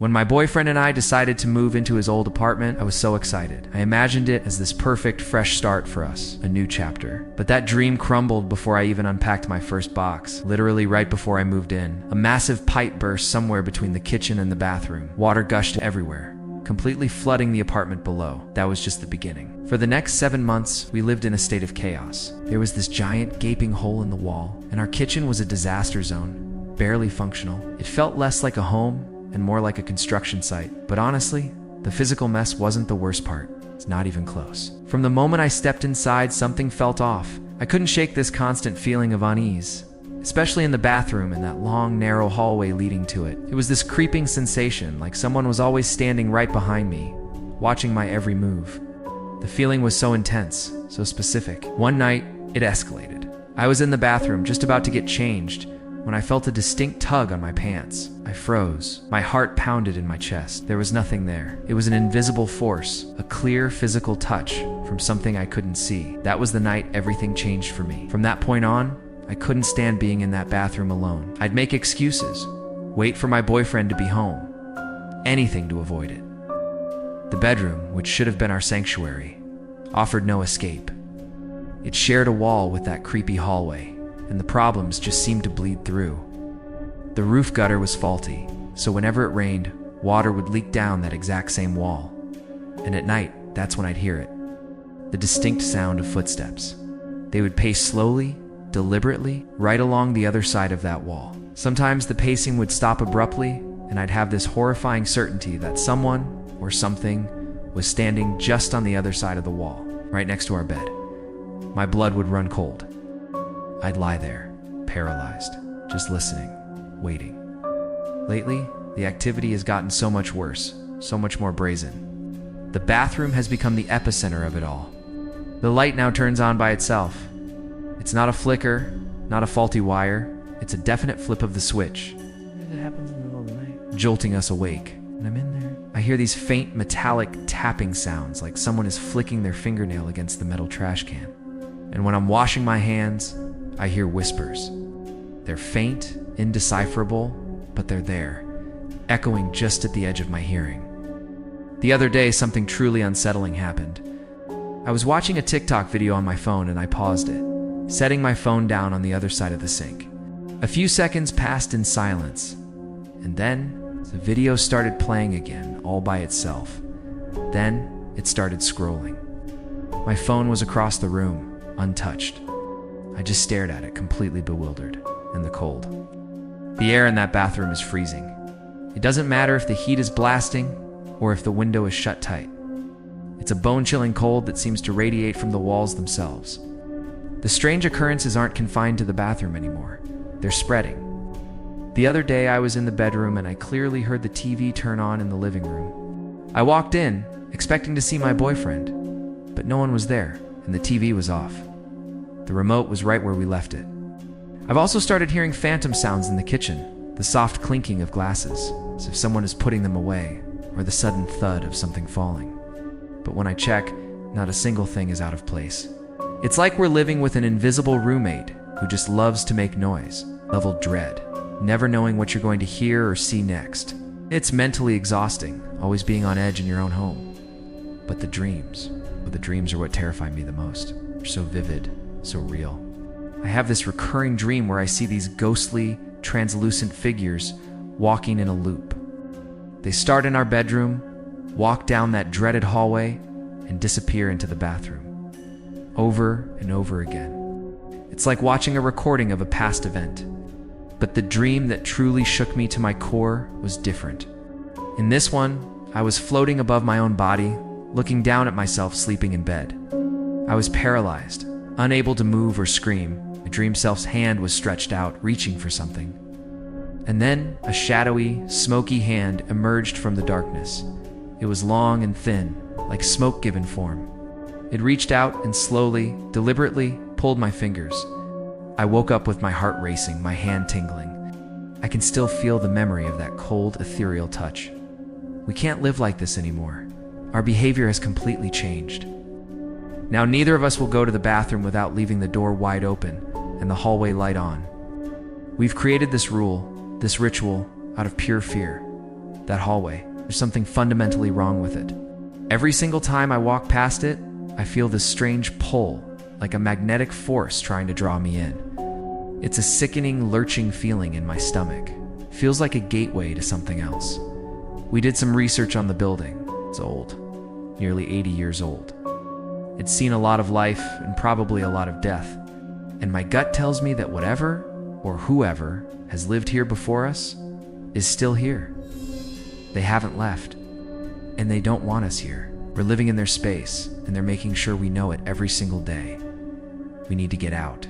When my boyfriend and I decided to move into his old apartment, I was so excited. I imagined it as this perfect, fresh start for us, a new chapter. But that dream crumbled before I even unpacked my first box, literally right before I moved in. A massive pipe burst somewhere between the kitchen and the bathroom. Water gushed everywhere, completely flooding the apartment below. That was just the beginning. For the next 7 months, we lived in a state of chaos. There was this giant gaping hole in the wall, and our kitchen was a disaster zone, barely functional. It felt less like a home and more like a construction site. But honestly, the physical mess wasn't the worst part. It's not even close. From the moment I stepped inside, something felt off. I couldn't shake this constant feeling of unease, especially in the bathroom and that long, narrow hallway leading to it. It was this creeping sensation, like someone was always standing right behind me, watching my every move. The feeling was so intense, so specific. One night, it escalated. I was in the bathroom, just about to get changed, when I felt a distinct tug on my pants. I froze. My heart pounded in my chest. There was nothing there. It was an invisible force, a clear physical touch from something I couldn't see. That was the night everything changed for me. From that point on, I couldn't stand being in that bathroom alone. I'd make excuses, wait for my boyfriend to be home, anything to avoid it. The bedroom, which should have been our sanctuary, offered no escape. It shared a wall with that creepy hallway, and the problems just seemed to bleed through. The roof gutter was faulty, so whenever it rained, water would leak down that exact same wall. And at night, that's when I'd hear it. The distinct sound of footsteps. They would pace slowly, deliberately, right along the other side of that wall. Sometimes the pacing would stop abruptly, and I'd have this horrifying certainty that someone or something was standing just on the other side of the wall, right next to our bed. My blood would run cold. I'd lie there, paralyzed, just listening, waiting. Lately, the activity has gotten so much worse, so much more brazen. The bathroom has become the epicenter of it all. The light now turns on by itself. It's not a flicker, not a faulty wire. It's a definite flip of the switch. It happens in the middle of the night. Jolting us awake. And I'm in there. I hear these faint metallic tapping sounds, like someone is flicking their fingernail against the metal trash can. And when I'm washing my hands, I hear whispers. They're faint, indecipherable, but they're there, echoing just at the edge of my hearing. The other day, something truly unsettling happened. I was watching a TikTok video on my phone and I paused it, setting my phone down on the other side of the sink. A few seconds passed in silence, and then the video started playing again, all by itself. Then it started scrolling. My phone was across the room, untouched. I just stared at it, completely bewildered, and the cold. The air in that bathroom is freezing. It doesn't matter if the heat is blasting or if the window is shut tight. It's a bone-chilling cold that seems to radiate from the walls themselves. The strange occurrences aren't confined to the bathroom anymore. They're spreading. The other day I was in the bedroom and I clearly heard the TV turn on in the living room. I walked in, expecting to see my boyfriend, but no one was there, and the TV was off. The remote was right where we left it. I've also started hearing phantom sounds in the kitchen, the soft clinking of glasses, as if someone is putting them away, or the sudden thud of something falling. But when I check, not a single thing is out of place. It's like we're living with an invisible roommate who just loves to make noise, level dread, never knowing what you're going to hear or see next. It's mentally exhausting, always being on edge in your own home. But the dreams are what terrify me the most. They're so vivid, so real. I have this recurring dream where I see these ghostly, translucent figures walking in a loop. They start in our bedroom, walk down that dreaded hallway, and disappear into the bathroom. Over and over again. It's like watching a recording of a past event. But the dream that truly shook me to my core was different. In this one, I was floating above my own body, looking down at myself sleeping in bed. I was paralyzed, unable to move or scream. My dream self's hand was stretched out, reaching for something. And then a shadowy, smoky hand emerged from the darkness. It was long and thin, like smoke given form. It reached out and slowly, deliberately pulled my fingers. I woke up with my heart racing, my hand tingling. I can still feel the memory of that cold, ethereal touch. We can't live like this anymore. Our behavior has completely changed. Now neither of us will go to the bathroom without leaving the door wide open and the hallway light on. We've created this rule, this ritual, out of pure fear. That hallway, there's something fundamentally wrong with it. Every single time I walk past it, I feel this strange pull, like a magnetic force trying to draw me in. It's a sickening, lurching feeling in my stomach. Feels like a gateway to something else. We did some research on the building. It's old, nearly 80 years old. It's seen a lot of life and probably a lot of death. And my gut tells me that whatever or whoever has lived here before us is still here. They haven't left, and they don't want us here. We're living in their space, and they're making sure we know it every single day. We need to get out.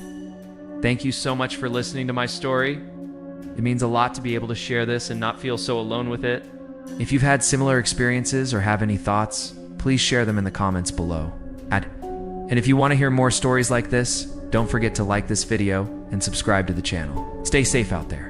Thank you so much for listening to my story. It means a lot to be able to share this and not feel so alone with it. If you've had similar experiences or have any thoughts, please share them in the comments below. And if you want to hear more stories like this, don't forget to like this video and subscribe to the channel. Stay safe out there.